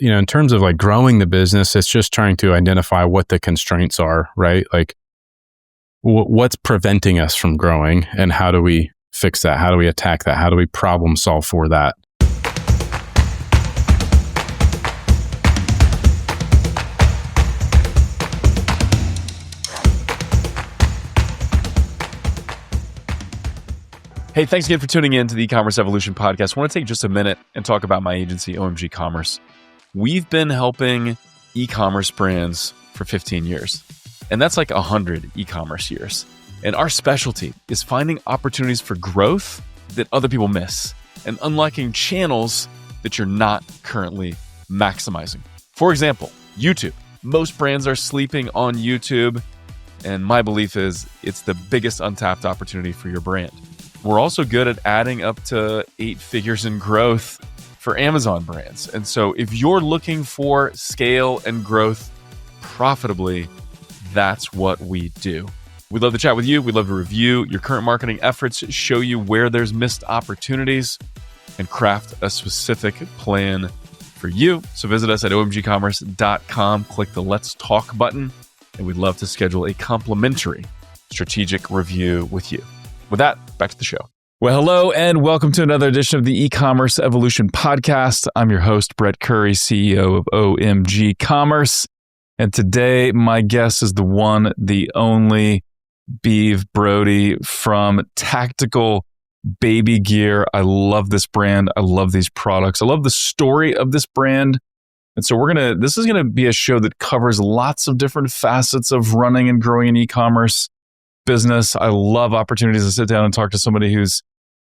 in terms of like growing the business, it's just trying to identify what the constraints are, right? Like what's preventing us from growing and how do we fix that? How do we attack that? How do we problem solve for that? Hey, thanks again for tuning in to the E-Commerce Evolution Podcast. I want to take just a minute and talk about my agency, OMG Commerce. We've been helping e-commerce brands for 15 years, and that's like 100 e-commerce years. And our specialty is finding opportunities for growth that other people miss and unlocking channels that you're not currently maximizing. For example, YouTube. Most brands are sleeping on YouTube, and my belief is it's the biggest untapped opportunity for your brand. We're also good at adding up to 8 figures in growth for Amazon brands. And so if you're looking for scale and growth profitably, that's what we do. We'd love to chat with you. We'd love to review your current marketing efforts, show you where there's missed opportunities, and craft a specific plan for you. So visit us at omgcommerce.com, click the Let's Talk button, and we'd love to schedule a complimentary strategic review with you. With that, back to the show. Well, hello, and welcome to another edition of the E-Commerce Evolution Podcast. I'm your host, Brett Curry, CEO of OMG Commerce. And today, my guest is the one, the only Beav Brody from Tactical Baby Gear. I love this brand. I love these products. I love the story of this brand. And so this is going to be a show that covers lots of different facets of running and growing an e-commerce business. I love opportunities to sit down and talk to somebody who's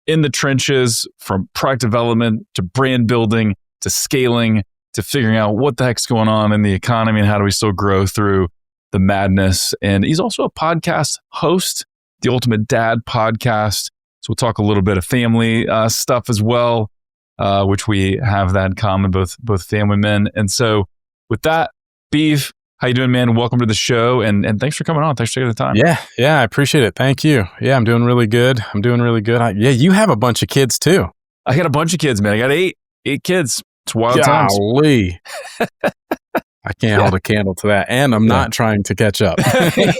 in the trenches, from product development to brand building to scaling to figuring out what the heck's going on in the economy and how do we still grow through the madness. And he's also a podcast host, the Ultimate Dad Podcast. So we'll talk a little bit of family stuff as well, which we have that in common, both family men. And so with that, Beav, how you doing, man? Welcome to the show, and thanks for coming on. Thanks for taking the time. Yeah, I appreciate it. Thank you. Yeah, I'm doing really good. You have a bunch of kids too. I got a bunch of kids, man. I got eight kids. It's wild times. Golly. I can't hold a candle to that, and I'm not trying to catch up.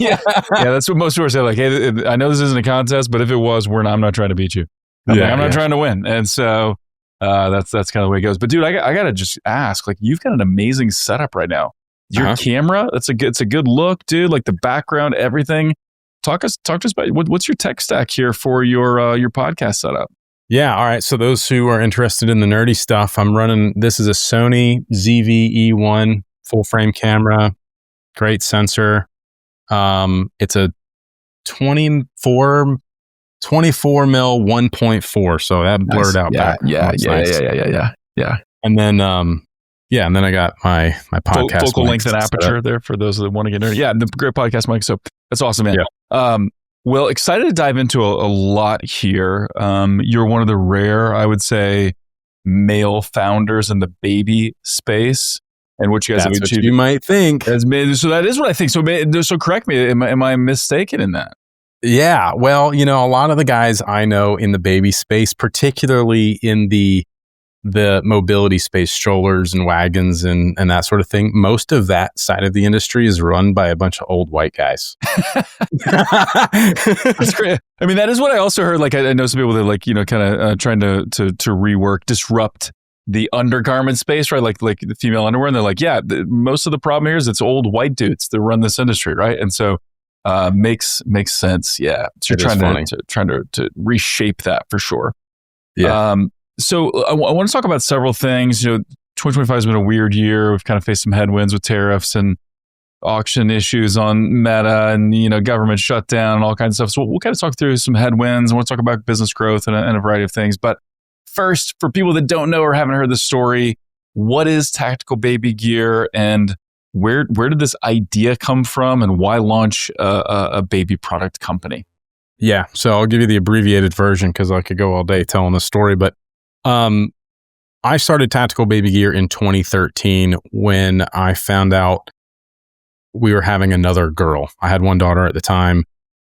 yeah, that's what most people say. Like, hey, I know this isn't a contest, but if it was, I'm not trying to beat you. I'm not trying to win, and so that's kind of the way it goes. But dude, I gotta just ask, like, you've got an amazing setup right now. Your camera, it's a good look, dude. Like the background, everything. Talk to us about what's your tech stack here for your podcast setup. Yeah, all right. So those who are interested in the nerdy stuff, I'm running. This is a Sony ZV-E1 full frame camera, great sensor. It's a 24 mil 1.4, so that blurred out back. Yeah. And then and then I got my podcast focal length and aperture there for those that want to get nerdy. Yeah, the great podcast mic. So that's awesome, man. Yeah. Well, excited to dive into a lot here. You're one of the rare, I would say, male founders in the baby space. And what you guys have achieved, you might think. So that is what I think. So correct me. Am I mistaken in that? Yeah. Well, a lot of the guys I know in the baby space, particularly in the mobility space, strollers and wagons and that sort of thing, most of that side of the industry is run by a bunch of old white guys. That's great. I mean, that is what I also heard. Like, I know some people that kind of trying to disrupt the undergarment space, right? Like the female underwear. And they're like, most of the problem here is it's old white dudes that run this industry, right? And so makes sense. Yeah. So you're trying to reshape that for sure. Yeah. So I want to talk about several things. 2025 has been a weird year. We've kind of faced some headwinds with tariffs and auction issues on Meta and, government shutdown and all kinds of stuff. So we'll kind of talk through some headwinds. I want to talk about business growth and a variety of things. But first, for people that don't know or haven't heard the story, what is Tactical Baby Gear and where did this idea come from and why launch a baby product company? Yeah. So I'll give you the abbreviated version because I could go all day telling the story. But I started Tactical Baby Gear in 2013 when I found out we were having another girl. I had one daughter at the time,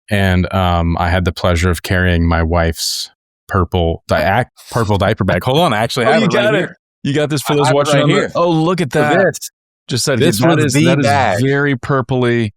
and I had the pleasure of carrying my wife's purple diaper bag. Hold on, I actually have it right here. You got this for I those have it watching right on here. Oh, look at So that. this Just said This that was is the bag. very purpley.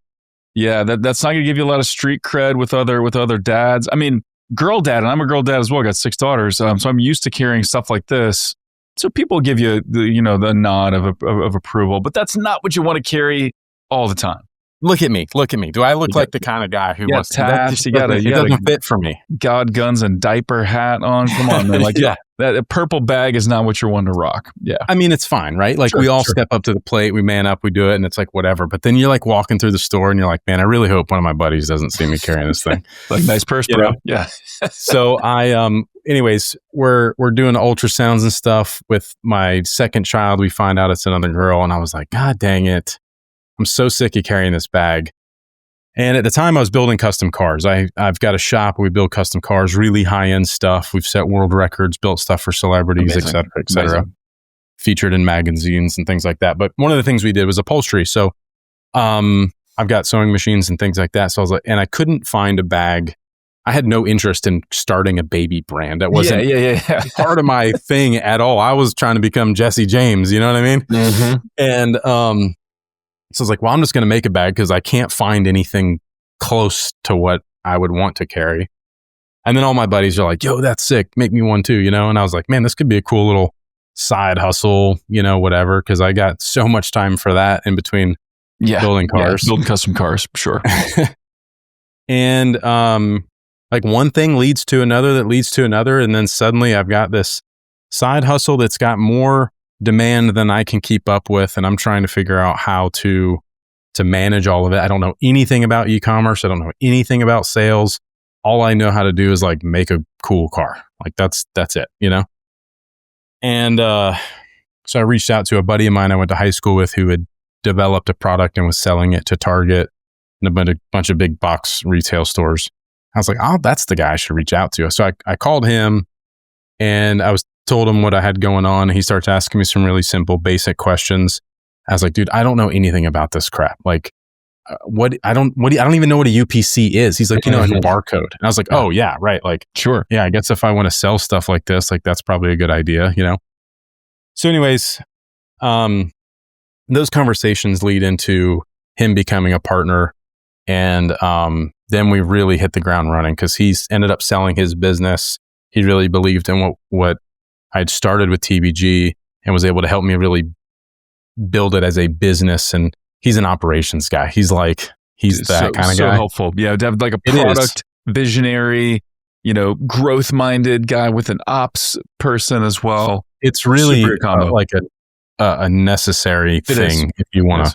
Yeah, that's not going to give you a lot of street cred with other dads. I mean, girl dad, and I'm a girl dad as well. I got 6 daughters, so I'm used to carrying stuff like this. So people give you the nod of approval, but that's not what you want to carry all the time. Look at me. Do I look like the kind of guy who wants tats? It doesn't fit for me. God, guns, and diaper hat on. Come on, man. Like, yeah. That purple bag is not what you're one to rock. Yeah. I mean, it's fine, right? Like we all step up to the plate, we man up, we do it, and it's like whatever. But then you're like walking through the store and you're like, man, I really hope one of my buddies doesn't see me carrying this thing. Like, nice purse, bro. Know? Yeah. So anyways, we're doing ultrasounds and stuff with my second child. We find out it's another girl, and I was like, God dang it. I'm so sick of carrying this bag. And at the time I was building custom cars. I've got a shop where we build custom cars, really high-end stuff. We've set world records, built stuff for celebrities, et cetera, featured in magazines and things like that. But one of the things we did was upholstery. So I've got sewing machines and things like that. So I was like, and I couldn't find a bag. I had no interest in starting a baby brand. That wasn't part of my thing at all. I was trying to become Jesse James, you know what I mean? Mm-hmm. And so I was like, well, I'm just going to make a bag because I can't find anything close to what I would want to carry. And then all my buddies are like, yo, that's sick. Make me one too, And I was like, man, this could be a cool little side hustle, whatever. Because I got so much time for that in between building cars. Building custom cars, sure. And like one thing leads to another that leads to another. And then suddenly I've got this side hustle that's got more demand than I can keep up with, and I'm trying to figure out how to manage all of it. I don't know anything about e-commerce. I don't know anything about sales. All I know how to do is like make a cool car. Like that's it, And so I reached out to a buddy of mine I went to high school with who had developed a product and was selling it to Target and a bunch of big box retail stores. I was like, oh, that's the guy I should reach out to. So I called him and I told him what I had going on. He starts asking me some really simple, basic questions. I was like, dude, I don't know anything about this crap. Like, I don't even know what a UPC is. He's like, like a barcode. And I was like, oh yeah, right. Like, sure. Yeah, I guess if I want to sell stuff like this, like that's probably a good idea, So anyways, those conversations lead into him becoming a partner. And then we really hit the ground running because he's ended up selling his business. He really believed in what I'd started with TBG and was able to help me really build it as a business. And he's an operations guy. He's that kind of guy. So helpful. Yeah, to have like a product visionary, growth-minded guy with an ops person as well. It's really like a necessary thing if you want to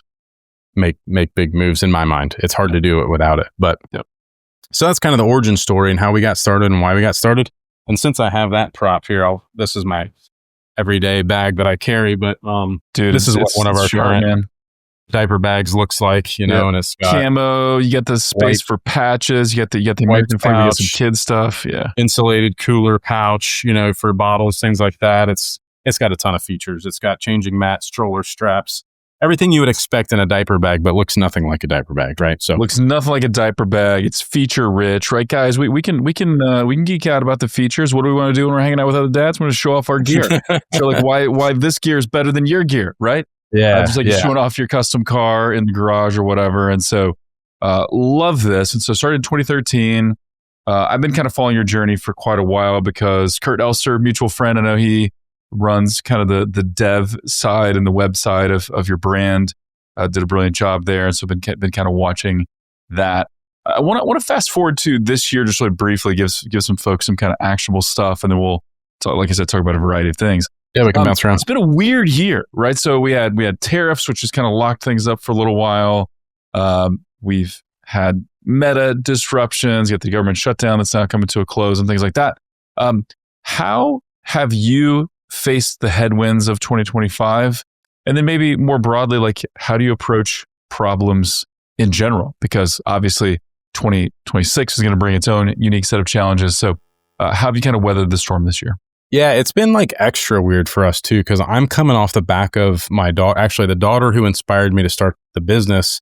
make big moves. In my mind, it's hard to do it without it. But so that's kind of the origin story and how we got started and why we got started. And since I have that prop here, this is my everyday bag that I carry. But dude, this is what one of our current diaper bags looks like, and it's got camo. You get the space for patches. You get the American flavor. You get some kid stuff. Yeah, insulated cooler pouch. For bottles, things like that. It's got a ton of features. It's got changing mats, stroller straps. Everything you would expect in a diaper bag, but looks nothing like a diaper bag, right? So looks nothing like a diaper bag. It's feature rich, right, guys? We can geek out about the features. What do we want to do when we're hanging out with other dads? We want to show off our gear. So like why this gear is better than your gear, right? Yeah, just like showing off your custom car in the garage or whatever. And so love this. And so started in 2013. I've been kind of following your journey for quite a while because Kurt Elster, mutual friend, I know he runs kind of the dev side and the web side of your brand. Did a brilliant job there, and so been kind of watching that. I want to fast forward to this year, just really briefly, give some folks some kind of actionable stuff, and then we'll talk, like I said, talk about a variety of things. Yeah, we can bounce around. It's been a weird year, right? So we had tariffs, which has kind of locked things up for a little while. We've had Meta disruptions. You got the government shutdown that's now coming to a close, and things like that. How have you faced the headwinds of 2025? And then maybe more broadly, like how do you approach problems in general? Because obviously 2026 is going to bring its own unique set of challenges. So how have you kind of weathered the storm this year? Yeah, it's been like extra weird for us too, because I'm coming off the back of my daughter. Actually, the daughter who inspired me to start the business,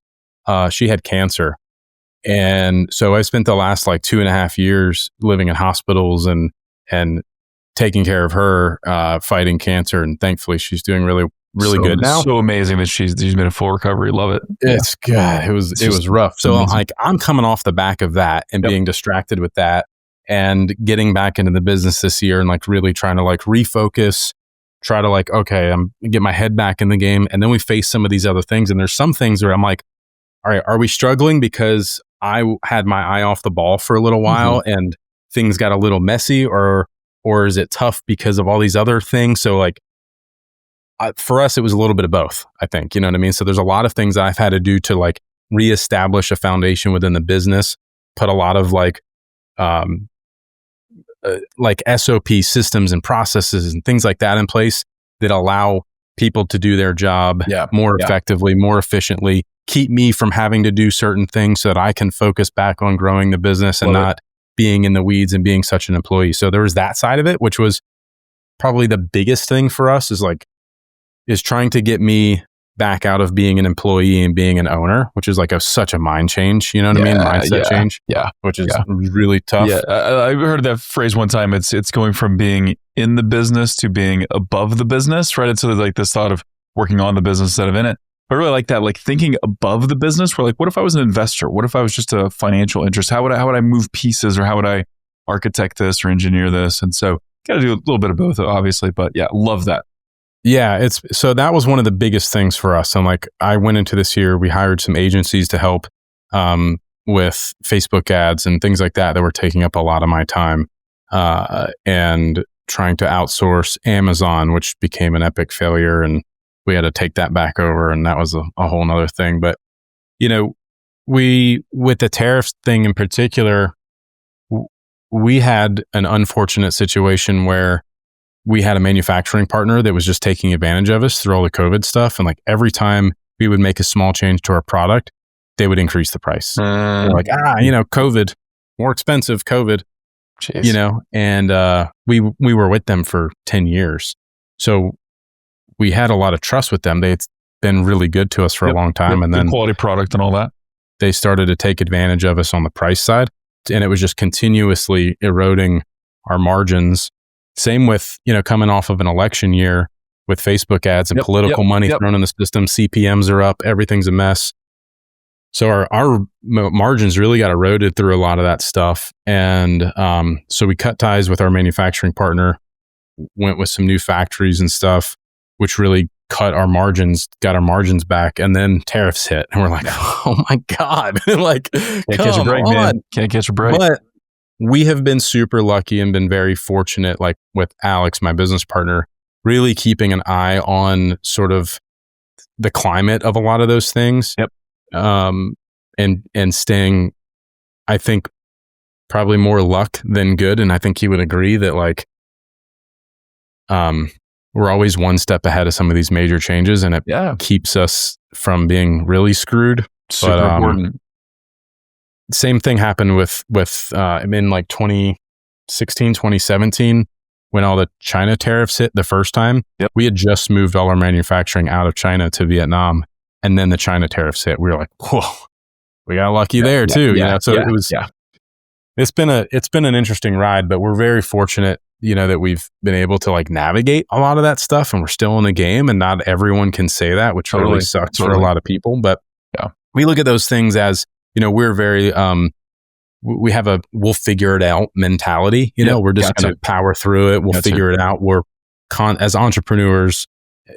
she had cancer. And so I spent the last like 2.5 years living in hospitals and taking care of her, fighting cancer, and thankfully she's doing really good now. So amazing that she's made a full recovery. Love it. It's good. It was rough. So like I'm coming off the back of that and being distracted with that, and getting back into the business this year and like really trying to like refocus, try to like, okay, I'm get my head back in the game. And then we face some of these other things. And there's some things where I'm like, all right, are we struggling because I had my eye off the ball for a little while and things got a little messy, or is it tough because of all these other things? So like, for us, it was a little bit of both, I think, you know what I mean? So there's a lot of things I've had to do to like reestablish a foundation within the business, put a lot of like SOP systems and processes and things like that in place that allow people to do their job more effectively, more efficiently, keep me from having to do certain things so that I can focus back on growing the business and not being in the weeds and being such an employee. So there was that side of it, which was probably the biggest thing for us, is trying to get me back out of being an employee and being an owner, which is like such a mind change, you know what I mean? Mindset change, which is really tough. Yeah, I heard that phrase one time. It's going from being in the business to being above the business, right? And so there's like this thought of working on the business instead of in it. I really like that, like thinking above the business. We're like, what if I was an investor? What if I was just a financial interest? How would I move pieces, or how would I architect this or engineer this? And so got to do a little bit of both, obviously, but yeah, love that. Yeah, so that was one of the biggest things for us. And like I went into this year, we hired some agencies to help with Facebook ads and things like that were taking up a lot of my time, and trying to outsource Amazon, which became an epic failure, and we had to take that back over, and that was a whole nother thing. But you know, with the tariffs thing in particular, we had an unfortunate situation where we had a manufacturing partner that was just taking advantage of us through all the COVID stuff. And like every time we would make a small change to our product, they would increase the price. They're like, COVID, more expensive, COVID, you know, and we were with them for 10 years. So we had a lot of trust with them. They'd been really good to us for a long time. And then quality product and all that. They started to take advantage of us on the price side. And it was just continuously eroding our margins. Same with, coming off of an election year with Facebook ads and political money thrown in the system. CPMs are up. Everything's a mess. So our margins really got eroded through a lot of that stuff. And so we cut ties with our manufacturing partner, went with some new factories and stuff, which really got our margins back. And then tariffs hit. And we're like, oh my God. Like, can't catch a break, man. Can't catch a break. But we have been super lucky and been very fortunate, like with Alex, my business partner, really keeping an eye on sort of the climate of a lot of those things. And staying, I think, probably more luck than good. And I think he would agree that like, we're always one step ahead of some of these major changes, and it keeps us from being really screwed. Super important. Same thing happened with in like 2016, 2017, when all the China tariffs hit the first time. We had just moved all our manufacturing out of China to Vietnam, and then the China tariffs hit. We were like, whoa, we got lucky there too. It was. It's been an interesting ride, but we're very fortunate, that we've been able to like navigate a lot of that stuff, and we're still in the game, and not everyone can say that, which really sucks for a lot of people. But we look at those things as, we're very, we have a we'll figure it out mentality. We're just going to power through it. We'll figure it out. We're as entrepreneurs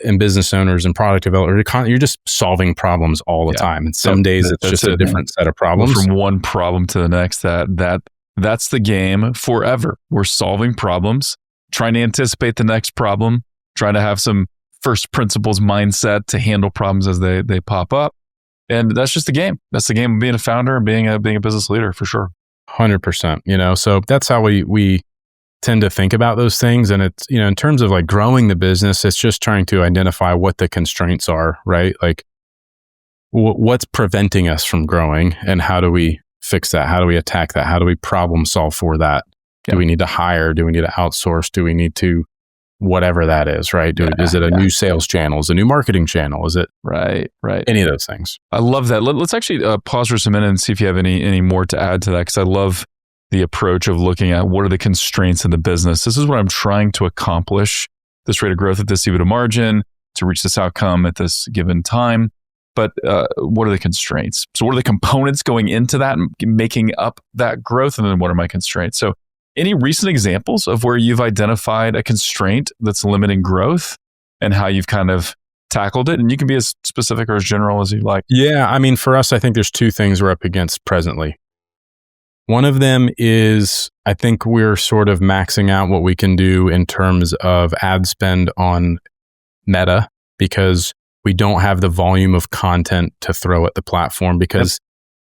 and business owners and product developers, you're just solving problems all the time. And some days it's just a different set of problems. From one problem to the next, that's the game forever. We're solving problems, trying to anticipate the next problem, trying to have some first principles mindset to handle problems as they pop up. And that's just the game. That's the game of being a founder and being a business leader, for sure. 100%, so that's how we tend to think about those things. And it's, in terms of like growing the business, it's just trying to identify what the constraints are, right? Like what's preventing us from growing, and how do we fix that? How do we attack that? How do we problem solve for that? Do we need to hire? Do we need to outsource? Do we need to whatever that is, right? Is it a new sales channel? Is it a new marketing channel? Is it right? Any of those things? I love that. Let's actually pause for a minute and see if you have any more to add to that, because I love the approach of looking at what are the constraints in the business. This is what I'm trying to accomplish, this rate of growth at this EBITDA margin to reach this outcome at this given time. But what are the constraints? So what are the components going into that and making up that growth? And then what are my constraints? So any recent examples of where you've identified a constraint that's limiting growth and how you've kind of tackled it? And you can be as specific or as general as you like. Yeah. I mean, for us, I think there's two things we're up against presently. One of them is, I think we're sort of maxing out what we can do in terms of ad spend on Meta, because we don't have the volume of content to throw at the platform, because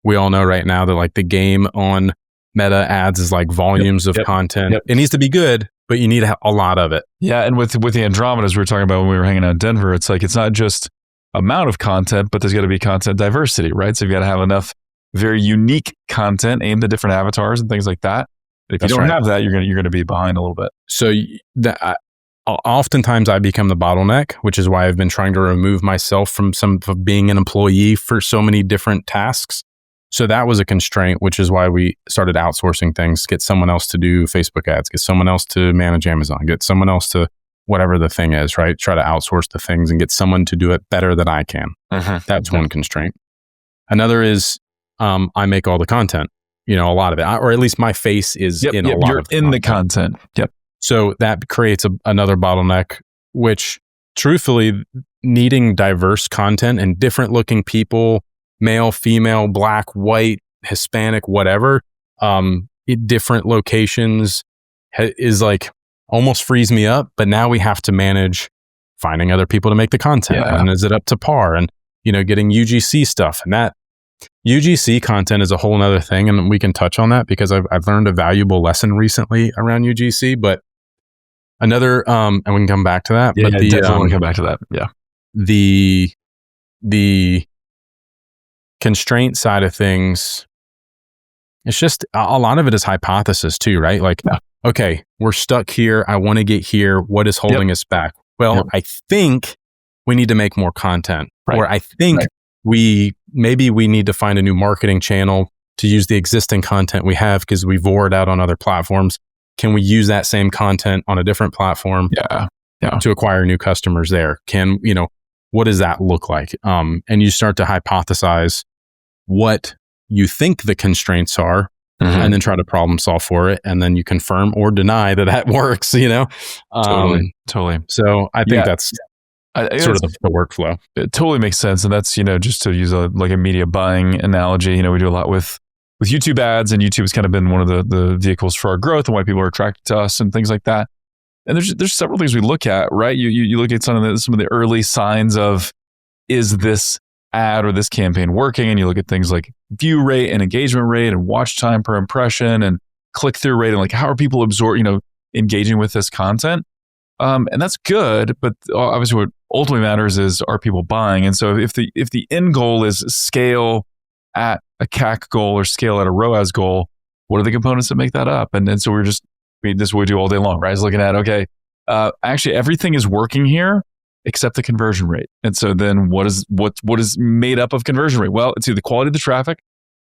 we all know right now that like the game on Meta ads is like volumes of content. It needs to be good, but you need a lot of it. Yeah. And with the Andromedas we were talking about when we were hanging out in Denver, it's like, it's not just amount of content, but there's got to be content diversity, right? So you've got to have enough very unique content aimed at different avatars and things like that. If you don't have that, you're going to be behind a little bit. So oftentimes I become the bottleneck, which is why I've been trying to remove myself from being an employee for so many different tasks. So that was a constraint, which is why we started outsourcing things, get someone else to do Facebook ads, get someone else to manage Amazon, get someone else to whatever the thing is, right? Try to outsource the things and get someone to do it better than I can. That's one constraint. Another is I make all the content, a lot of it, or at least my face is in a lot of the content. So that creates another bottleneck, which truthfully, needing diverse content and different looking people, male, female, black, white, Hispanic, whatever, different locations is like almost frees me up. But now we have to manage finding other people to make the content. And is it up to par? And, getting UGC stuff, and that UGC content is a whole nother thing. And we can touch on that because I've learned a valuable lesson recently around UGC, but another, and we can come back to that. But definitely come back to that. Yeah. The constraint side of things, it's just a lot of it is hypothesis too, right? Like, okay, we're stuck here. I want to get here. What is holding us back? Well, I think we need to make more content, or I think we need to find a new marketing channel to use the existing content we have because we vore it out on other platforms. Can we use that same content on a different platform to acquire new customers there? What does that look like? And you start to hypothesize what you think the constraints are, and then try to problem solve for it. And then you confirm or deny that works, Totally. So I think that's sort of the workflow. It totally makes sense. And that's, just to use a media buying analogy, we do a lot with YouTube ads, and YouTube has kind of been one of the vehicles for our growth and why people are attracted to us and things like that. And there's several things we look at, right? You look at some of the early signs of, is this ad or this campaign working? And you look at things like view rate and engagement rate and watch time per impression and click-through rate, and like how are people engaging with this content? And that's good, but obviously what ultimately matters is, are people buying? And so if the end goal is scale at a CAC goal or scale at a ROAS goal, what are the components that make that up? And so this is what we do all day long, right? Is looking at, okay, actually everything is working here except the conversion rate. And so then what is made up of conversion rate? Well, it's either the quality of the traffic,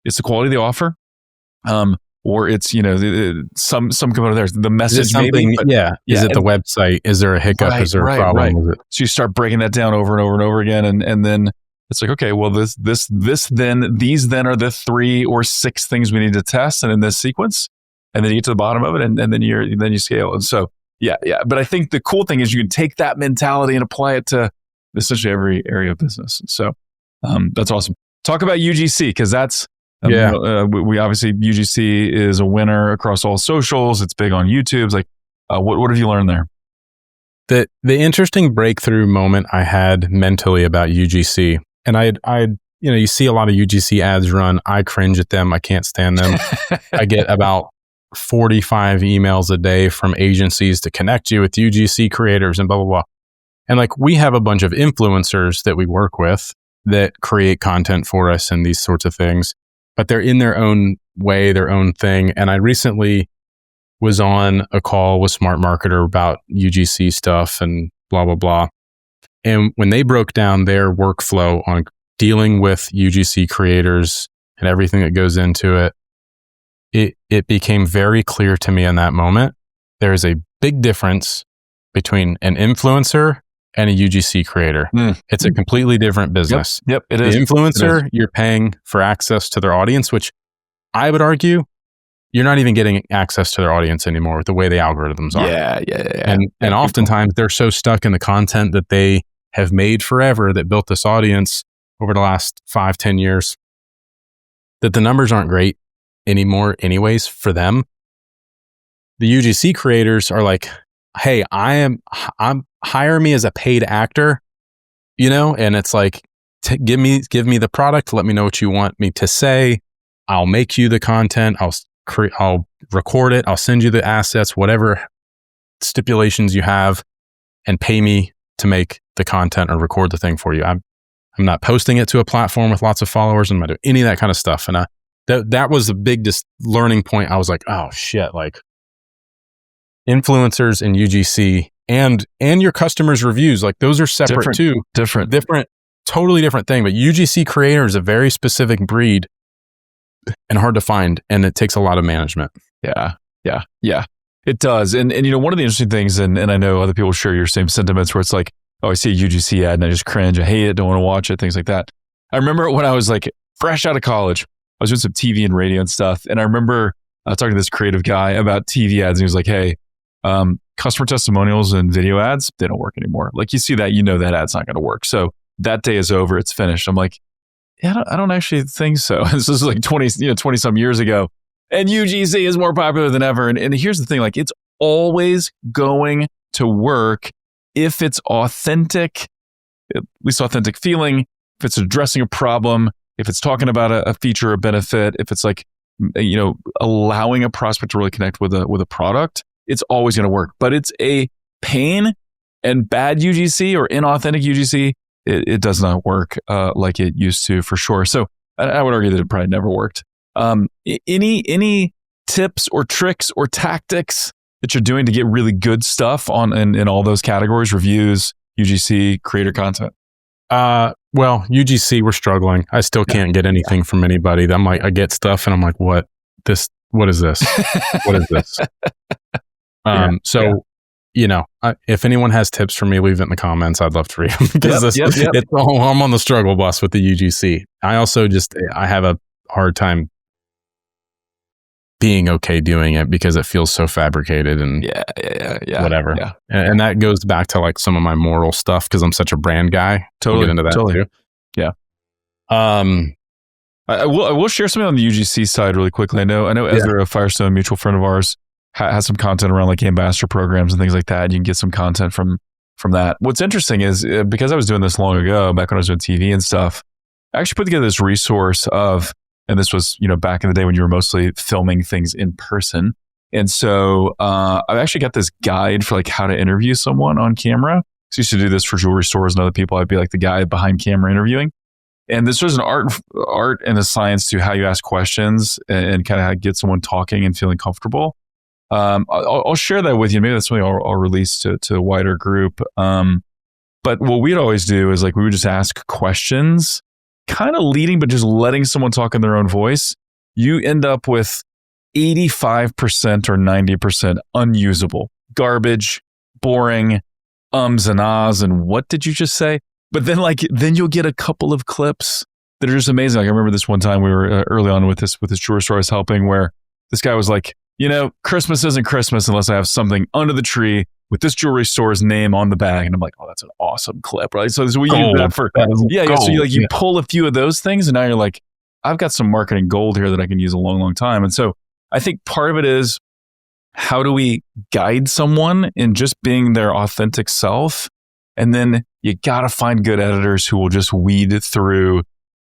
it's the quality of the offer, or it's, some component there. The message maybe. Is it the website? Is there a hiccup? Is there a problem? Right. So you start breaking that down over and over and over again. And then it's like, okay, well, these then are the 3 or 6 things we need to test, and in this sequence, and then you get to the bottom of it, and then you scale. And so, yeah. But I think the cool thing is you can take that mentality and apply it to essentially every area of business. So that's awesome. Talk about UGC, because that's, we obviously, UGC is a winner across all socials. It's big on YouTube. It's like, what have you learned there? The interesting breakthrough moment I had mentally about UGC, and you see a lot of UGC ads run. I cringe at them. I can't stand them. I get about 45 emails a day from agencies to connect you with UGC creators and blah, blah, blah. And like, we have a bunch of influencers that we work with that create content for us and these sorts of things, but they're in their own way, their own thing. And I recently was on a call with Smart Marketer about UGC stuff and blah, blah, blah. And when they broke down their workflow on dealing with UGC creators and everything that goes into it, it became very clear to me in that moment. There is a big difference between an influencer and a UGC creator. It's a completely different business. Yep, it is. The influencer, you're paying for access to their audience, which I would argue you're not even getting access to their audience anymore with the way the algorithms are. Yeah. And oftentimes they're so stuck in the content that they have made forever that built this audience over the last 5-10 years that the numbers aren't great anymore anyways for them. The UGC creators are like, hey, I'm hire me as a paid actor, and it's like, give me the product. Let me know what you want me to say. I'll make you the content. I'll record it. I'll send you the assets, whatever stipulations you have, and pay me to make the content or record the thing for you. I'm not posting it to a platform with lots of followers. I'm not doing any of that kind of stuff. And that was the big learning point. I was like, oh shit, like influencers and UGC and your customers' reviews, like those are separate too. Different, totally different thing. But UGC creator is a very specific breed and hard to find, and it takes a lot of management. Yeah. It does. And one of the interesting things, and I know other people share your same sentiments, where it's like, oh, I see a UGC ad and I just cringe. I hate it. Don't want to watch it. Things like that. I remember when I was like fresh out of college, I was doing some TV and radio and stuff. And I remember talking to this creative guy about TV ads. And he was like, hey, customer testimonials and video ads, they don't work anymore. Like you see that, that ad's not going to work. So that day is over. It's finished. I'm like, yeah, I don't actually think so. This is like 20 some years ago. And UGC is more popular than ever. And here's the thing, like it's always going to work if it's authentic, at least authentic feeling, if it's addressing a problem, if it's talking about a feature or benefit, if it's like, allowing a prospect to really connect with a product, it's always going to work. But it's a pain, and bad UGC or inauthentic UGC, it does not work like it used to, for sure. So I would argue that it probably never worked. Any tips or tricks or tactics that you're doing to get really good stuff in all those categories, reviews, UGC, creator content? Well, UGC, we're struggling. I still can't get anything from anybody. I'm like, I get stuff and I'm like, what is this? What is this? If anyone has tips for me, leave it in the comments. I'd love to read them because I'm on the struggle bus with the UGC. I also I have a hard time being okay doing it because it feels so fabricated and whatever. Yeah. And that goes back to like some of my moral stuff because I'm such a brand guy. Totally. We'll get into that too. Yeah. I will share something on the UGC side really quickly. I know Ezra, a Firestone mutual friend of ours, has some content around like ambassador programs and things like that. You can get some content from that. What's interesting is because I was doing this long ago, back when I was doing TV and stuff, I actually put together this resource and this was, back in the day when you were mostly filming things in person. And so I've actually got this guide for like how to interview someone on camera. So I used to do this for jewelry stores and other people. I'd be like the guy behind camera interviewing. And this was an art and a science to how you ask questions and kind of how to get someone talking and feeling comfortable. I'll share that with you. Maybe that's something I'll release to a wider group. But what we'd always do is like we would just ask questions, kind of leading, but just letting someone talk in their own voice. You end up with 85% or 90% unusable, garbage, boring, ums and ahs, and what did you just say? But then you'll get a couple of clips that are just amazing. Like I remember this one time we were early on with this jewelry store I was helping, where this guy was like, Christmas isn't Christmas unless I have something under the tree with this jewelry store's name on the bag. And I'm like, oh, that's an awesome clip, right? So we use that for So you pull a few of those things, and now you're like, I've got some marketing gold here that I can use a long, long time. And so I think part of it is, how do we guide someone in just being their authentic self? And then you got to find good editors who will just weed through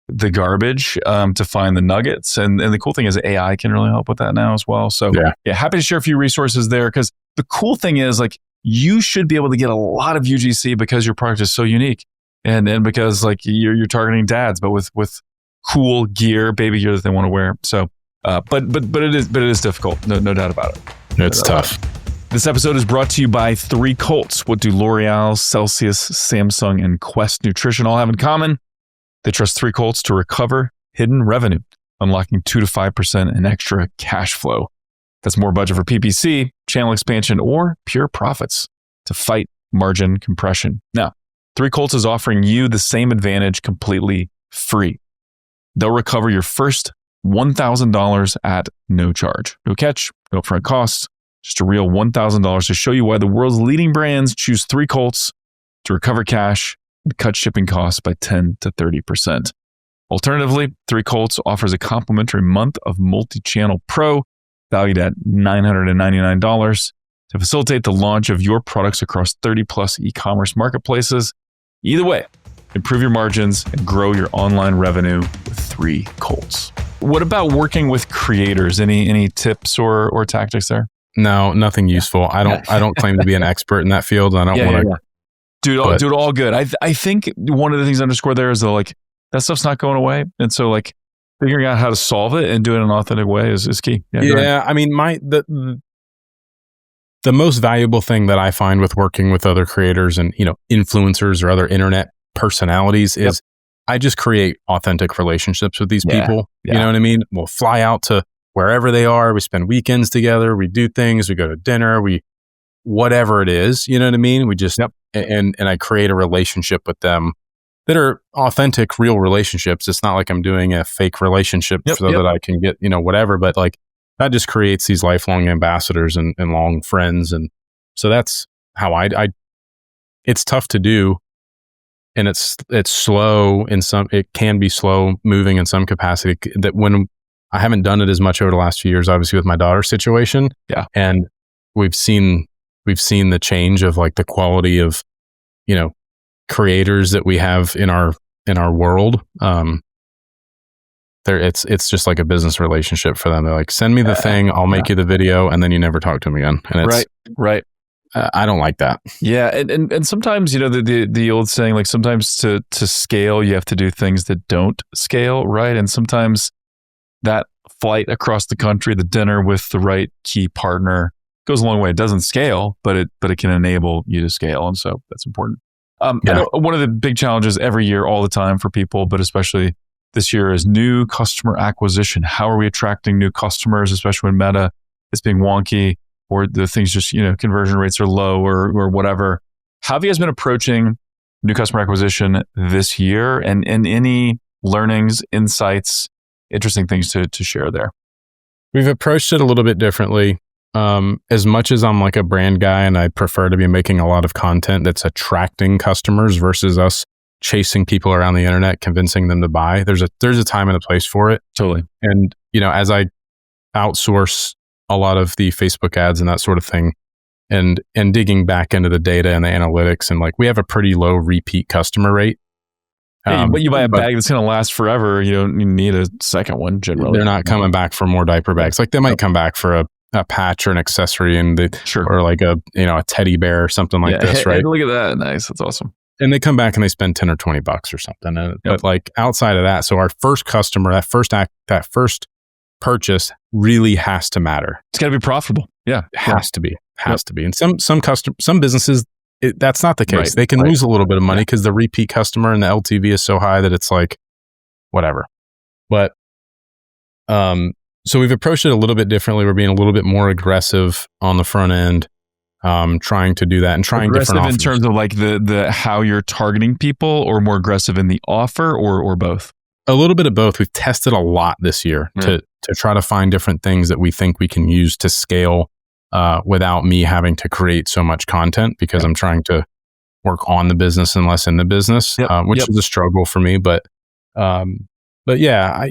the garbage to find the nuggets. And the cool thing is AI can really help with that now as well. So happy to share a few resources there, because the cool thing is like you should be able to get a lot of UGC because your product is so unique and because like you're targeting dads, but with cool gear, baby gear that they want to wear. So but it is difficult. No doubt about it. It's tough. This episode is brought to you by 3 Colts. What do L'Oreal, Celsius, Samsung, and Quest Nutrition all have in common? They trust 3 Colts to recover hidden revenue. unlocking 2 to 5% in extra cash flow. That's more budget for PPC, channel expansion, or pure profits to fight margin compression. Now, 3Colts is offering you the same advantage completely free. They'll recover your first $1,000 at no charge. No catch, no upfront costs, just a real $1,000 to show you why the world's leading brands choose 3Colts to recover cash and cut shipping costs by 10 to 30%. Alternatively, 3Colts offers a complimentary month of Multi-Channel Pro valued at $999 to facilitate the launch of your products across 30 plus e-commerce marketplaces. Either way, improve your margins and grow your online revenue with 3Colts. What about working with creators? Any tips or tactics there? No, nothing useful. I don't claim to be an expert in that field. I don't want to. Dude, all good. I think one of the things to underscore there is that that stuff's not going away. And so figuring out how to solve it and do it in an authentic way is key. Yeah. I mean, the most valuable thing that I find with working with other creators and, influencers or other internet personalities is I just create authentic relationships with these people. Yeah. You know what I mean? We'll fly out to wherever they are. We spend weekends together. We do things. We go to dinner. Whatever it is, you know what I mean? We just, and I create a relationship with them that are authentic, real relationships. It's not like I'm doing a fake relationship that I can get, whatever, but that just creates these lifelong ambassadors and long friends. And so that's how it's tough to do. And it's slow it can be slow moving in some capacity, that when I haven't done it as much over the last few years, obviously with my daughter's situation. Yeah. And we've seen the change of the quality of, creators that we have in our world. It's just like a business relationship for them. They're like, send me the thing, I'll make you the video, and then you never talk to them again. And it's right. I don't like that. Yeah, and sometimes the old saying, sometimes to scale you have to do things that don't scale, right? And sometimes that flight across the country, the dinner with the right key partner, goes a long way. It doesn't scale, but it can enable you to scale, and so that's important. I know one of the big challenges every year, all the time for people, but especially this year, is new customer acquisition. How are we attracting new customers, especially when Meta is being wonky or the things just conversion rates are low or whatever? How have you guys been approaching new customer acquisition this year, and any learnings, insights, interesting things to share there? We've approached it a little bit differently. As much as I'm a brand guy and I prefer to be making a lot of content that's attracting customers versus us chasing people around the internet, convincing them to buy, there's a time and a place for it. Totally. And, as I outsource a lot of the Facebook ads and that sort of thing, and digging back into the data and the analytics, and we have a pretty low repeat customer rate. But you buy a bag that's going to last forever. You don't need a second one generally. They're not coming back for more diaper bags. They might come back for a patch or an accessory or a teddy bear or something like this, right? Hey, look at that. Nice. That's awesome. And they come back and they spend 10 or 20 bucks or something. But outside of that, so our first customer, that first purchase really has to matter. It's got to be profitable. Yeah. It has to be. And some businesses, that's not the case. Right. They can lose a little bit of money because the repeat customer and the LTV is so high that it's whatever. But, so we've approached it a little bit differently. We're being a little bit more aggressive on the front end, trying to do that and trying aggressive different offers. In terms of the how you're targeting people, or more aggressive in the offer, or both? A little bit of both. We've tested a lot this year to try to find different things that we think we can use to scale without me having to create so much content, because I'm trying to work on the business and less in the business, which is a struggle for me. But yeah,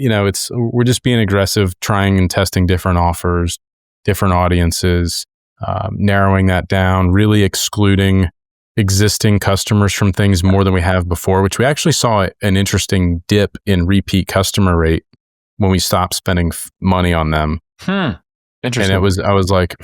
we're just being aggressive, trying and testing different offers, different audiences, narrowing that down, really excluding existing customers from things more than we have before, which we actually saw an interesting dip in repeat customer rate when we stopped spending money on them. Interesting. And I was like,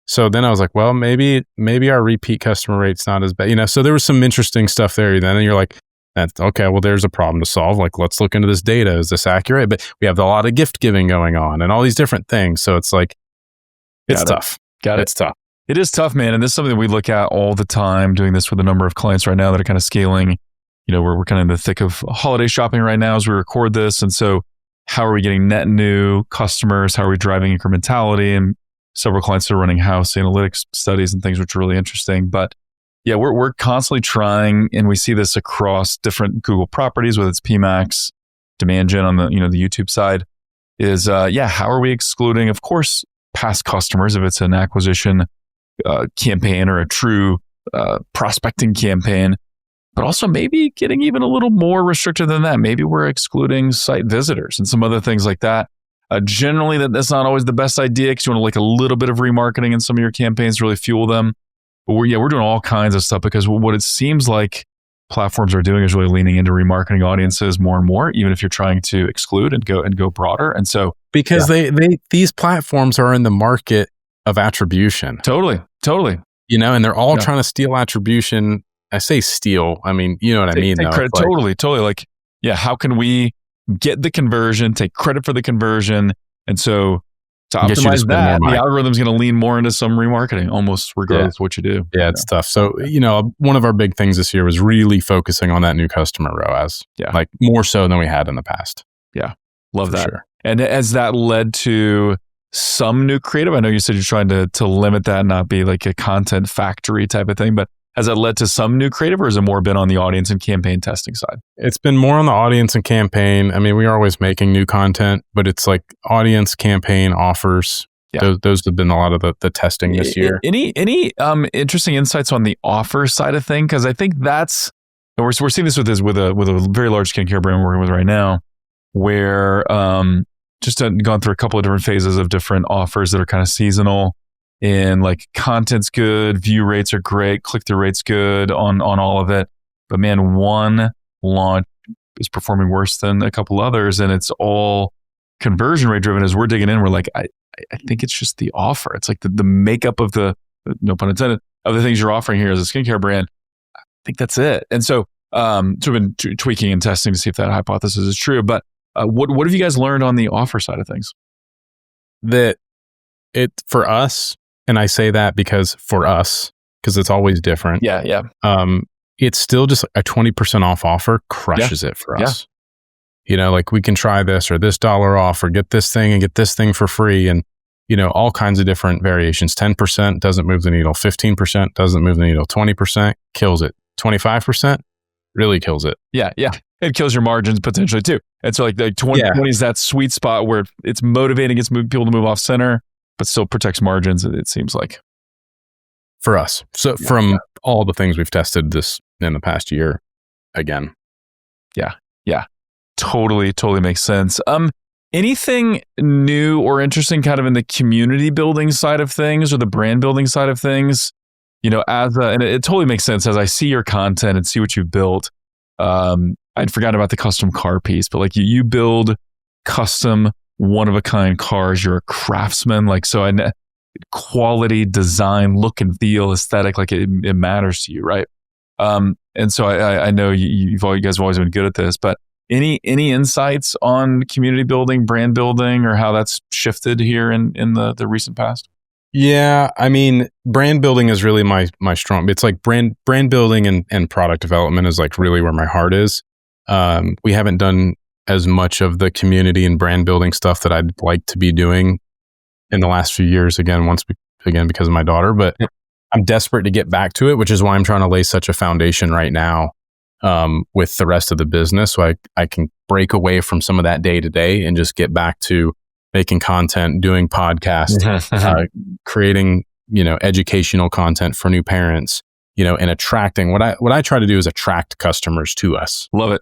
So then I was like, well, maybe our repeat customer rate's not as bad, So there was some interesting stuff there. Then, and you're like, that's okay. Well, there's a problem to solve. Let's look into this data. Is this accurate? But we have a lot of gift giving going on and all these different things. So it's it's tough. Got it. It's tough. It is tough, man. And this is something that we look at all the time, doing this with a number of clients right now that are kind of scaling. We're kind of in the thick of holiday shopping right now as we record this. And so how are we getting net new customers? How are we driving incrementality? And several clients are running house analytics studies and things, which are really interesting. But yeah, we're constantly trying, and we see this across different Google properties, whether it's PMax, demand gen on the the YouTube side, is how are we excluding, of course, past customers if it's an acquisition campaign or a true prospecting campaign, but also maybe getting even a little more restricted than that. Maybe we're excluding site visitors and some other things like that. Generally, that's not always the best idea because you want to like a little bit of remarketing in some of your campaigns to really fuel them. But we're doing all kinds of stuff because what it seems like platforms are doing is really leaning into remarketing audiences more and more, even if you're trying to exclude and go broader. And so because these platforms are in the market of attribution. Totally. And they're all trying to steal attribution. I say steal. I mean, you know what I mean? Take credit. Totally. Like, how can we get the conversion, take credit for the conversion? And so to optimize that, the algorithm's going to lean more into some remarketing, almost regardless of what you do. Yeah, it's tough. So, one of our big things this year was really focusing on that new customer ROAS. Yeah. Like more so than we had in the past. Yeah. Love that. Sure. And has that led to some new creative? I know you said you're trying to limit that, not be like a content factory type of thing, but has that led to some new creative, or has it more been on the audience and campaign testing side? It's been more on the audience and campaign. I mean, we are always making new content, but it's like audience, campaign, offers. Yeah. Those have been a lot of the testing this year. Any interesting insights on the offer side of thing? Because I think we're seeing this with a very large skincare brand we're working with right now, where just gone through a couple of different phases of different offers that are kind of seasonal. And like content's good, view rates are great, click-through rate's good on all of it. But man, one launch is performing worse than a couple others, and it's all conversion rate driven. As we're digging in, we're like, I think it's just the offer. It's like the makeup of the, no pun intended, of the things you're offering here as a skincare brand. I think that's it. And so we've been tweaking and testing to see if that hypothesis is true. But what have you guys learned on the offer side of things? That it, for us, and I say that because it's always different. Yeah. It's still just a 20% off offer crushes it for us. Like we can try this or this dollar off or get this thing and get this thing for free. And, all kinds of different variations. 10% doesn't move the needle. 15% doesn't move the needle. 20% kills it. 25% really kills it. Yeah. It kills your margins potentially too. And so like 20 is that sweet spot where it's motivating, gets people to move off center, but still protects margins, it seems like. For us. So from all the things we've tested this in the past year, again. Yeah. Totally makes sense. Anything new or interesting kind of in the community building side of things or the brand building side of things? And it totally makes sense as I see your content and see what you've built. I'd forgotten about the custom car piece, but like you build custom one-of-a-kind cars. You're a craftsman. Like, so quality, design, look and feel, aesthetic, like it matters to you, right? And so I know you guys have always been good at this, but any insights on community building, brand building, or how that's shifted here in the recent past? Yeah, I mean, brand building is really my strong. It's like brand building and product development is like really where my heart is. We haven't done as much of the community and brand building stuff that I'd like to be doing in the last few years. Again, because of my daughter, but I'm desperate to get back to it, which is why I'm trying to lay such a foundation right now with the rest of the business, so I can break away from some of that day to day and just get back to making content, doing podcasts, creating educational content for new parents, and attracting. What I try to do is attract customers to us. Love it.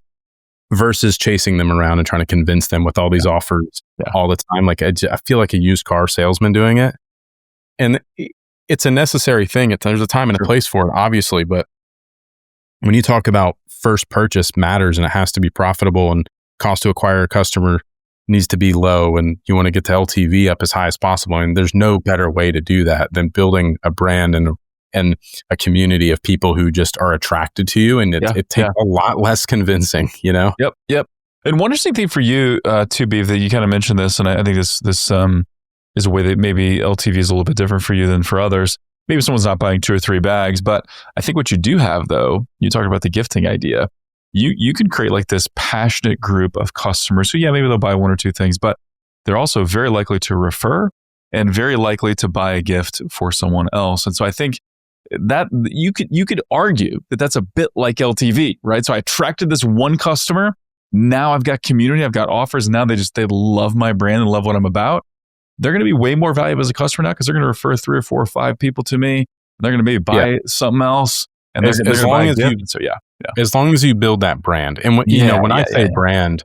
Versus chasing them around and trying to convince them with all these offers all the time. Like I feel like a used car salesman doing it, and it's a necessary thing. There's a time and a place for it, obviously, but when you talk about first purchase matters and it has to be profitable and cost to acquire a customer needs to be low and you want to get the LTV up as high as possible. And there's no better way to do that than building a brand and a community of people who just are attracted to you. And it takes a lot less convincing, Yep. And one interesting thing for you too, Beav, that you kind of mentioned this, and I think this is a way that maybe LTV is a little bit different for you than for others. Maybe someone's not buying 2 or 3 bags, but I think what you do have though, you talked about the gifting idea. you can create like this passionate group of customers who, maybe they'll buy one or two things, but they're also very likely to refer and very likely to buy a gift for someone else. And so I think that you could argue that that's a bit like LTV, right? So I attracted this one customer. Now I've got community, I've got offers. Now they love my brand and love what I'm about. They're going to be way more valuable as a customer now because they're going to refer 3 or 4 or 5 people to me. They're going to maybe buy something else. And as long as you, as long as you build that brand. And when I say brand,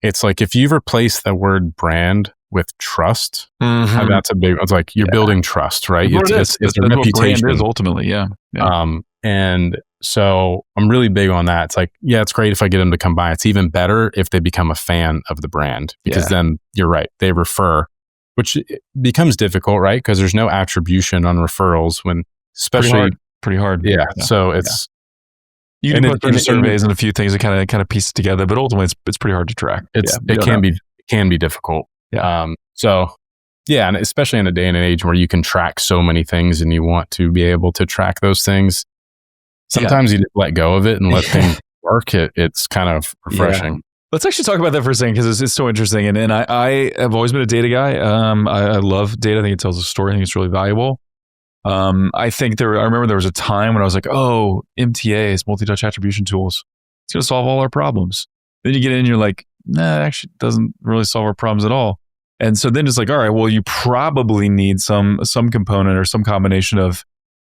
it's like if you replace the word brand with trust, that's a big. It's like you're building trust, right? It's a reputation. What brand is ultimately, And so I'm really big on that. It's like, it's great if I get them to come by. It's even better if they become a fan of the brand because then you're right, they refer, which becomes difficult, right? Because there's no attribution on referrals when, especially pretty hard. Yeah. So it's. You can put through surveys and a few things that kind of piece it together, but ultimately it's pretty hard to track. It can be difficult. Yeah. And especially in a day and an age where you can track so many things and you want to be able to track those things, sometimes you just let go of it and let things work. It's kind of refreshing. Yeah. Let's actually talk about that for a second because it's so interesting. And I have always been a data guy. I love data. I think it tells a story. I think it's really valuable. I remember there was a time when I was like, oh, MTAs, multi-touch attribution tools, it's going to solve all our problems. Then you get in and you're like, nah, it actually doesn't really solve our problems at all. And so then it's like, all right, well, you probably need some component or some combination of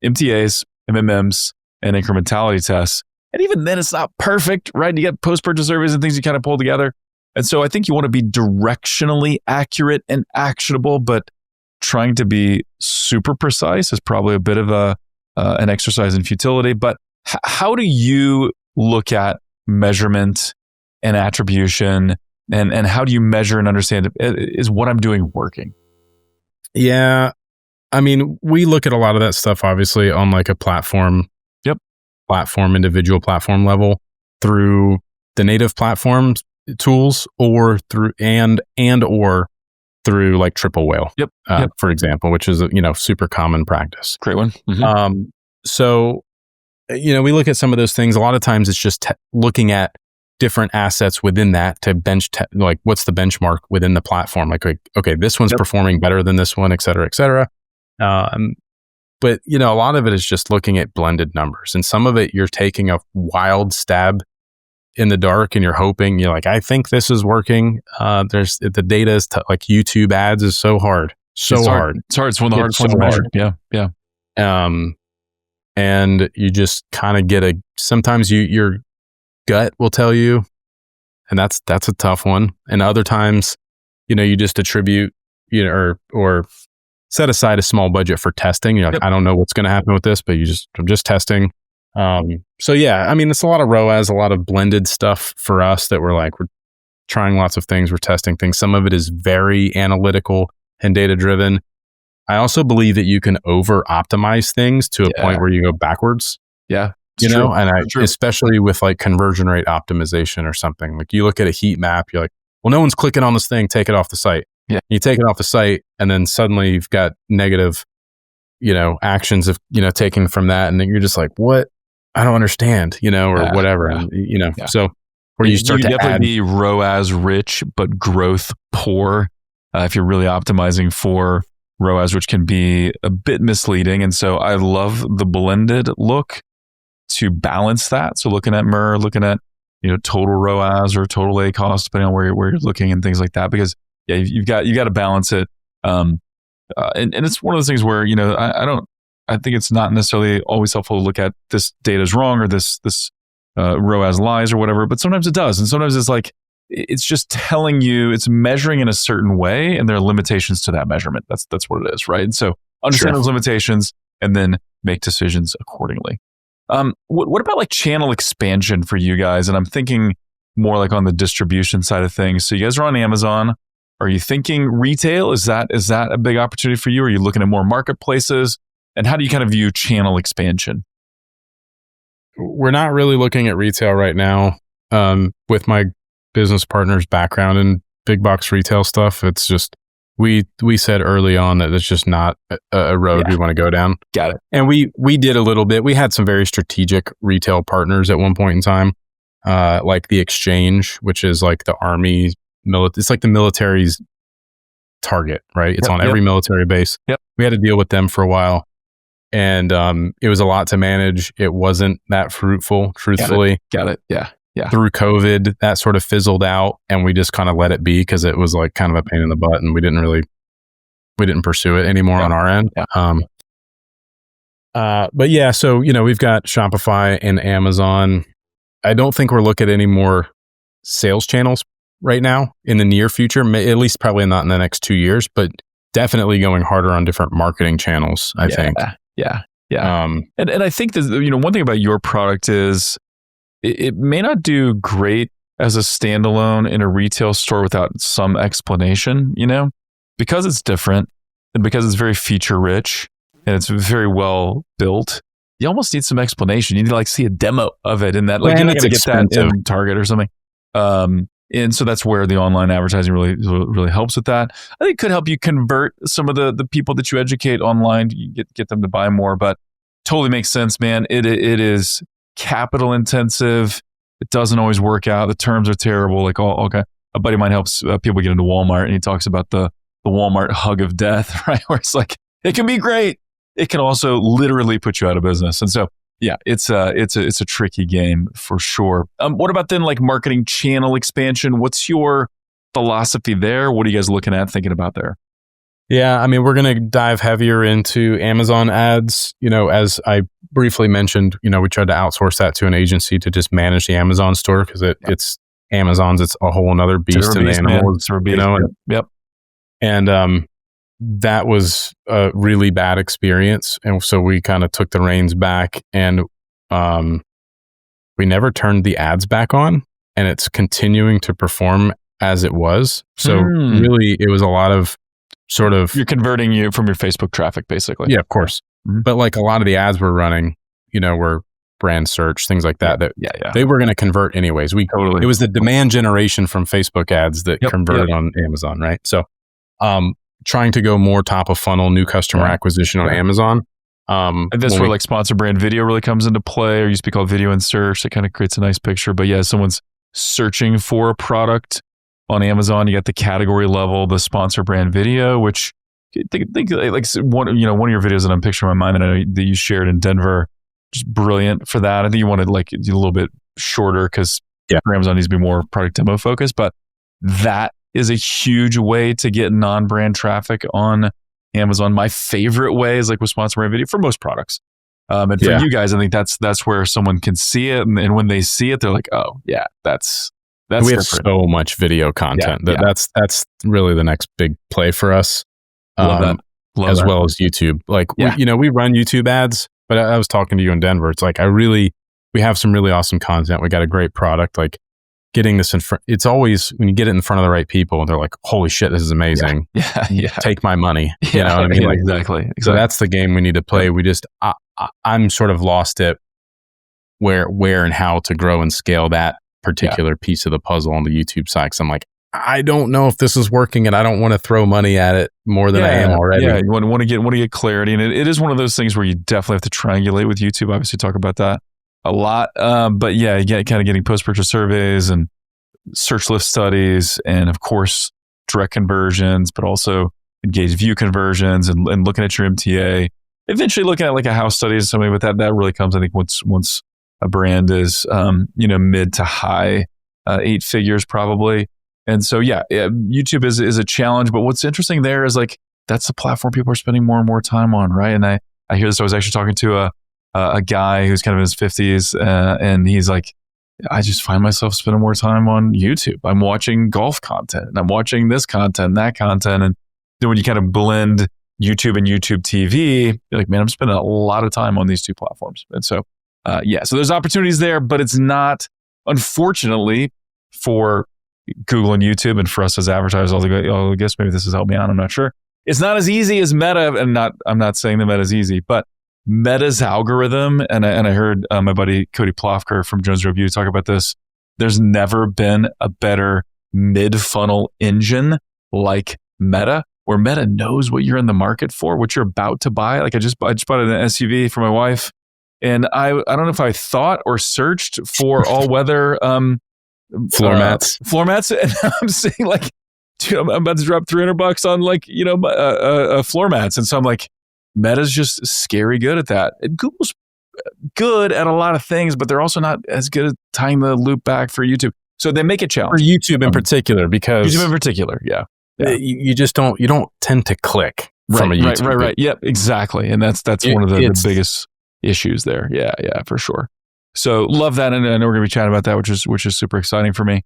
MTAs, MMMs, and incrementality tests. And even then it's not perfect, right? You get post-purchase surveys and things you kind of pull together. And so I think you want to be directionally accurate and actionable, but trying to be super precise is probably a bit of an exercise in futility. But how do you look at measurement and attribution, and how do you measure and understand, is what I'm doing working? Yeah. I mean, we look at a lot of that stuff, obviously, on like a individual platform level through the native platform tools or through or through like Triple Whale, for example, which is a super common practice. Great one. So, we look at some of those things. A lot of times it's just looking at different assets within that to like what's the benchmark within the platform? Like okay, this one's performing better than this one, et cetera, et cetera. But a lot of it is just looking at blended numbers, and some of it you're taking a wild stab in the dark and you're hoping, you're like, I think this is working. There's the data is like YouTube ads is so hard. It's hard. It's hard. It's one of the hardest ones to measure. Yeah. And you just kind of get sometimes your gut will tell you, and that's a tough one. And other times, you just attribute, or set aside a small budget for testing. You're like, I don't know what's going to happen with this, but I'm just testing. So I mean, it's a lot of ROAS, a lot of blended stuff for us that we're trying lots of things. We're testing things. Some of it is very analytical and data driven. I also believe that you can over optimize things to a point where you go backwards. Yeah. Especially with like conversion rate optimization or something. Like you look at a heat map, you're like, well, no one's clicking on this thing, take it off the site. Yeah. You take it off the site and then suddenly you've got negative, actions of, taking from that. And then you're just like, what? I don't understand, or whatever. And, so where you start to definitely be ROAS rich, but growth poor. If you're really optimizing for ROAS, which can be a bit misleading. And so I love the blended look to balance that. So looking at MER, looking at, total ROAS or total ACoS, depending on where you're looking and things like that, because you've got to balance it. And it's one of those things where, I think it's not necessarily always helpful to look at this data is wrong or this ROAS lies or whatever, but sometimes it does. And sometimes it's like, it's just telling you it's measuring in a certain way and there are limitations to that measurement. That's what it is, right? And so understand those limitations and then make decisions accordingly. What about like channel expansion for you guys? And I'm thinking more like on the distribution side of things. So you guys are on Amazon. Are you thinking retail? Is that a big opportunity for you? Are you looking at more marketplaces? And how do you kind of view channel expansion? We're not really looking at retail right now. With my business partner's background in big box retail stuff, it's just, we said early on that it's just not a road we want to go down. Got it. And we did a little bit. We had some very strategic retail partners at one point in time. like the Exchange, which is like the Army, it's like the military's target, right? It's on every military base. Yep. We had to deal with them for a while. And it was a lot to manage. It wasn't that fruitful, truthfully. Got it. Yeah. Through COVID, that sort of fizzled out, and we just kind of let it be because it was like kind of a pain in the butt, and we didn't pursue it anymore on our end. But yeah, so we've got Shopify and Amazon. I don't think we're looking at any more sales channels right now in the near future, at least probably not in the next 2 years, but definitely going harder on different marketing channels, I think. Yeah. And I think that, one thing about your product is it may not do great as a standalone in a retail store without some explanation, because it's different and because it's very feature rich and it's very well built. You almost need some explanation. You need to see a demo of it, and that you're not going to get that in Target or something. And so that's where the online advertising really helps with that. I think it could help you convert some of the people that you educate online. You get them to buy more, but totally makes sense, man. It is capital intensive. It doesn't always work out. The terms are terrible. Okay. A buddy of mine helps people get into Walmart, and he talks about the Walmart hug of death, right? Where it's it can be great. It can also literally put you out of business. And so, yeah, it's a tricky game for sure. What about then marketing channel expansion? What's your philosophy there? What are you guys looking at, thinking about there? Yeah, I mean, we're going to dive heavier into Amazon ads. As I briefly mentioned, we tried to outsource that to an agency to just manage the Amazon store because it's Amazon's. It's a whole another beast in the animals. And that was a really bad experience. And so we kind of took the reins back, and we never turned the ads back on, and it's continuing to perform as it was. So really, it was a lot of sort of... You're converting you from your Facebook traffic, basically. Yeah, of course. Mm-hmm. But a lot of the ads we're running, were brand search, things like that. They were going to convert anyways. It was the demand generation from Facebook ads that converted on Amazon, right? So, trying to go more top of funnel, new customer acquisition on Amazon. And that's where sponsor brand video really comes into play, or used to be called video and search. That kind of creates a nice picture. But yeah, someone's searching for a product on Amazon. You got the category level, the sponsor brand video, which think one of your videos that I'm picturing in my mind that I know that you shared in Denver, just brilliant for that. I think you wanted do a little bit shorter because Amazon needs to be more product demo focused, but that is a huge way to get non-brand traffic on Amazon. My favorite way is with sponsor brand video for most products. And for you guys, I think that's where someone can see it. And when they see it, they're like, oh yeah, that's we have different. So much video content that's really the next big play for us. Love that. As well as YouTube. We run YouTube ads, but I was talking to you in Denver. It's we have some really awesome content. We got a great product. Getting this in front, it's always when you get it in front of the right people, they're like, holy shit, this is amazing. Yeah. Take my money. You know what I mean? Exactly. So that's the game we need to play. We just, I'm sort of lost at where and how to grow and scale that particular piece of the puzzle on the YouTube side. Cause I'm I don't know if this is working, and I don't want to throw money at it more than I am already. Yeah, you want to get clarity. And it is one of those things where you definitely have to triangulate with YouTube. Obviously talk about that a lot. But yeah, kind of getting post-purchase surveys and search lift studies, and of course, direct conversions, but also engaged view conversions and looking at your MTA. Eventually looking at a house study or something, but that really comes, I think, once a brand is, mid to high 8 figures probably. And so, YouTube is a challenge, but what's interesting there is that's the platform people are spending more and more time on, right? And I hear this. I was actually talking to a guy who's kind of in his 50s, and he's like, I just find myself spending more time on YouTube. I'm watching golf content, and I'm watching this content, and that content. And then when you kind of blend YouTube and YouTube TV, you're like, man, I'm spending a lot of time on these two platforms. And so, so there's opportunities there, but it's not, unfortunately, for Google and YouTube and for us as advertisers. I guess maybe this has helped me out. I'm not sure. It's not as easy as Meta, and I'm not saying that Meta is easy, but Meta's algorithm, and I heard my buddy Cody Plofker from Jones Review talk about this. There's never been a better mid-funnel engine like Meta, where Meta knows what you're in the market for, what you're about to buy. I just bought an SUV for my wife, And I don't know if I thought or searched for all weather floor mats. And I'm saying like, dude, I'm about to drop $300 on floor mats. And so I'm like, Meta's just scary good at that. And Google's good at a lot of things, but they're also not as good at tying the loop back for YouTube. So they make it challenging. For YouTube in particular, because YouTube in particular, yeah. You just don't tend to click from a YouTube. Right. Yep, exactly. And that's one of the biggest issues there. Yeah, for sure. So love that, and I know we're gonna be chatting about that, which is super exciting for me.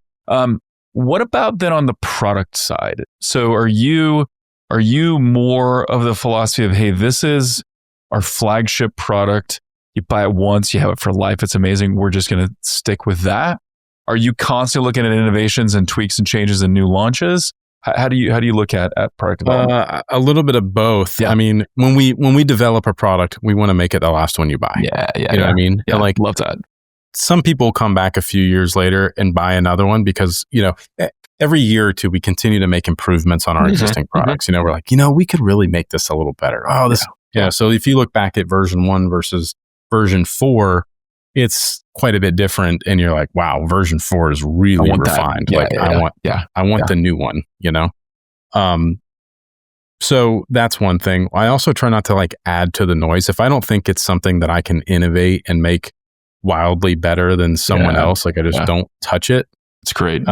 What about then on the product side? So are you more of the philosophy of, hey, this is our flagship product. You buy it once, you have it for life. It's amazing. We're just gonna stick with that. Are you constantly looking at innovations and tweaks and changes and new launches? How do you look at product development? A little bit of both. Yeah. I mean, when we develop a product, we want to make it the last one you buy. Yeah. You know what I mean? Yeah, like, love that. Some people come back a few years later and buy another one because, every year or two, we continue to make improvements on our existing products. We're like, we could really make this a little better. Oh, this. Yeah. So if you look back at version 1 versus version 4, it's quite a bit different. And you're like, wow, version 4 is really refined. I want the new one, So that's one thing. I also try not to like add to the noise. If I don't think it's something that I can innovate and make wildly better than someone else, like I just don't touch it. It's great.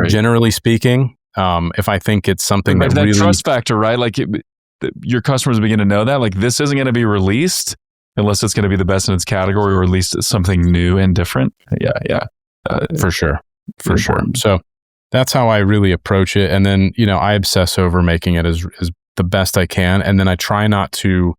Generally speaking, if I think it's something that really trust factor, right? Like your customers begin to know that like this isn't going to be released unless it's going to be the best in its category, or at least something new and different. Yeah. For sure. So that's how I really approach it. And then, I obsess over making it as the best I can. And then I try not to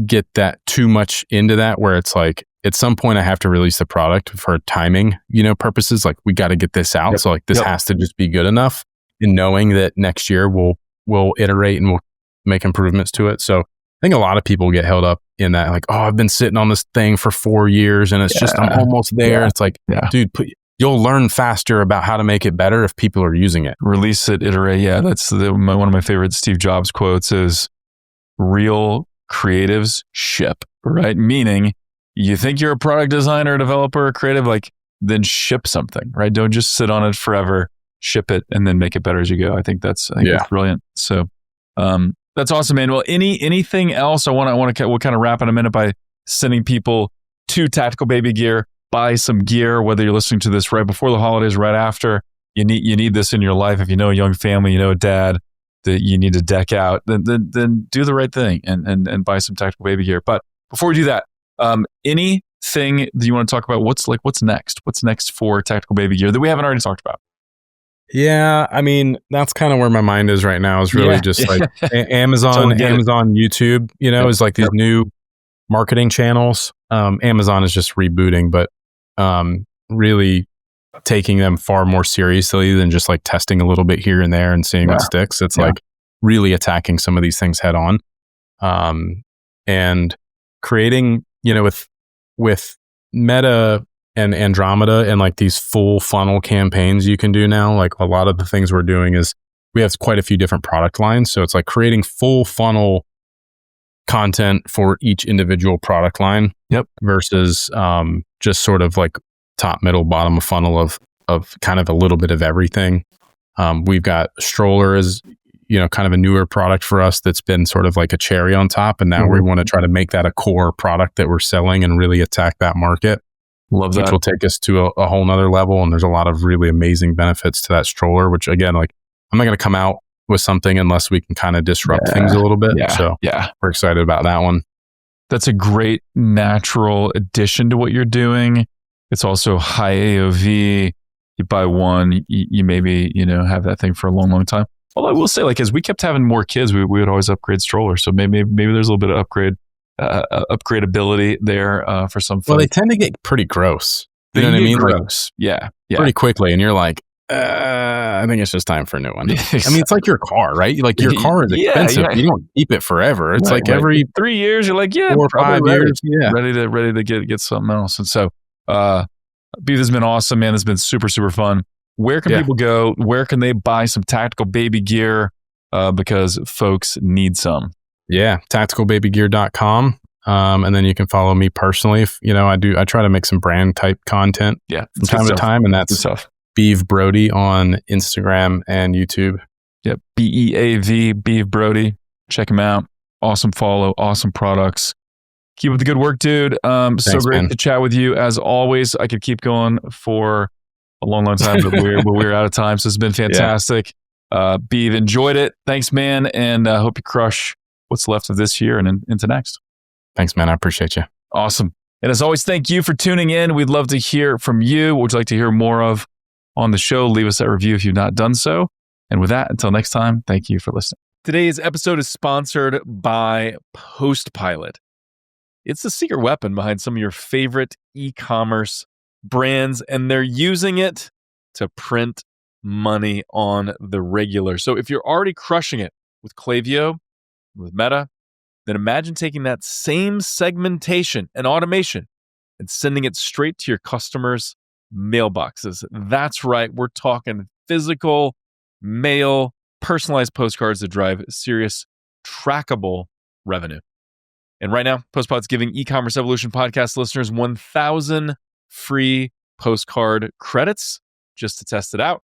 get that too much into that, where it's like, at some point I have to release the product for timing, purposes. Like we got to get this out. Yep. So like this has to just be good enough, and knowing that next year we'll iterate and we'll make improvements to it. So I think a lot of people get held up in that, like, oh, I've been sitting on this thing for 4 years and it's just, I'm almost there. Yeah. It's like, dude, you'll learn faster about how to make it better if people are using it. Release it, iterate. Yeah, that's one of my favorite Steve Jobs quotes is, real creatives ship, right? Meaning, you think you're a product designer, developer, creative, like then ship something, right? Don't just sit on it forever, ship it and then make it better as you go. I think that's brilliant. So, that's awesome, man. Well, anything else we'll kind of wrap in a minute by sending people to Tactical Baby Gear, buy some gear, whether you're listening to this right before the holidays, right after. You need this in your life. If you know a young family, a dad that you need to deck out, then do the right thing and buy some Tactical Baby Gear. But before we do that, anything that you want to talk about? What's next? What's next for Tactical Baby Gear that we haven't already talked about? Yeah, I mean, that's kind of where my mind is right now, is really just like Amazon, YouTube, is like these new marketing channels. Amazon is just rebooting, but really taking them far more seriously than just like testing a little bit here and there and seeing what sticks. It's like really attacking some of these things head on. And creating, with Meta and Andromeda and like these full funnel campaigns you can do now. Like a lot of the things we're doing is we have quite a few different product lines. So it's like creating full funnel content for each individual product line. Yep. Versus just sort of like top, middle, bottom of funnel of kind of a little bit of everything. We've got Stroller as, kind of a newer product for us that's been sort of like a cherry on top. And now we want to try to make that a core product that we're selling and really attack that market. Love that. Which will take us to a whole nother level. And there's a lot of really amazing benefits to that stroller, which again, like I'm not going to come out with something unless we can kind of disrupt things a little bit. So we're excited about that one. That's a great natural addition to what you're doing. It's also high AOV. You buy one, you maybe, have that thing for a long, long time. Although I will say, like, as we kept having more kids, we would always upgrade strollers. So maybe there's a little bit of upgradability there for some folks. Well, they tend to get pretty gross. You know what I mean? Gross. Like, pretty quickly. And you're like, I think it's just time for a new one. I mean, it's like your car, right? Like your car is expensive. You don't keep it forever. It's like every 3 years, you're like, 4 or 5 years. Ready to get something else. And so, Beef has been awesome, man. It's been super, super fun. Where can people go? Where can they buy some Tactical Baby Gear? Because folks need some. Yeah, tacticalbabygear.com. And then you can follow me personally. I try to make some brand type content from time to time, and that's Beav Brody on Instagram and YouTube. Yep. BEAV, Beav Brody. Check him out. Awesome follow, awesome products. Keep up the good work, dude. Thanks, so great man. to chat with you. As always, I could keep going for a long, long time, but we're out of time. So it's been fantastic. Beav, enjoyed it. Thanks, man. And I hope you crush what's left of this year and into next. Thanks, man. I appreciate you. Awesome. And as always, thank you for tuning in. We'd love to hear from you. What would you like to hear more of on the show? Leave us a review if you've not done so. And with that, until next time, thank you for listening. Today's episode is sponsored by Postpilot. It's the secret weapon behind some of your favorite e-commerce brands, and they're using it to print money on the regular. So if you're already crushing it with Klaviyo, with Meta, then imagine taking that same segmentation and automation and sending it straight to your customers' mailboxes. That's right. We're talking physical mail, personalized postcards that drive serious, trackable revenue. And right now, Postpilot's giving E-Commerce Evolution podcast listeners 1,000 free postcard credits just to test it out.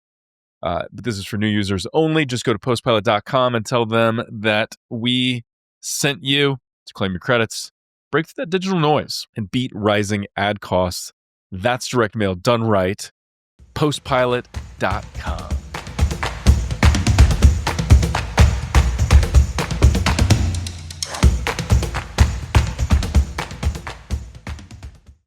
But this is for new users only. Just go to postpilot.com and tell them that we sent you to claim your credits. Break through that digital noise and beat rising ad costs. That's direct mail done right. Postpilot.com.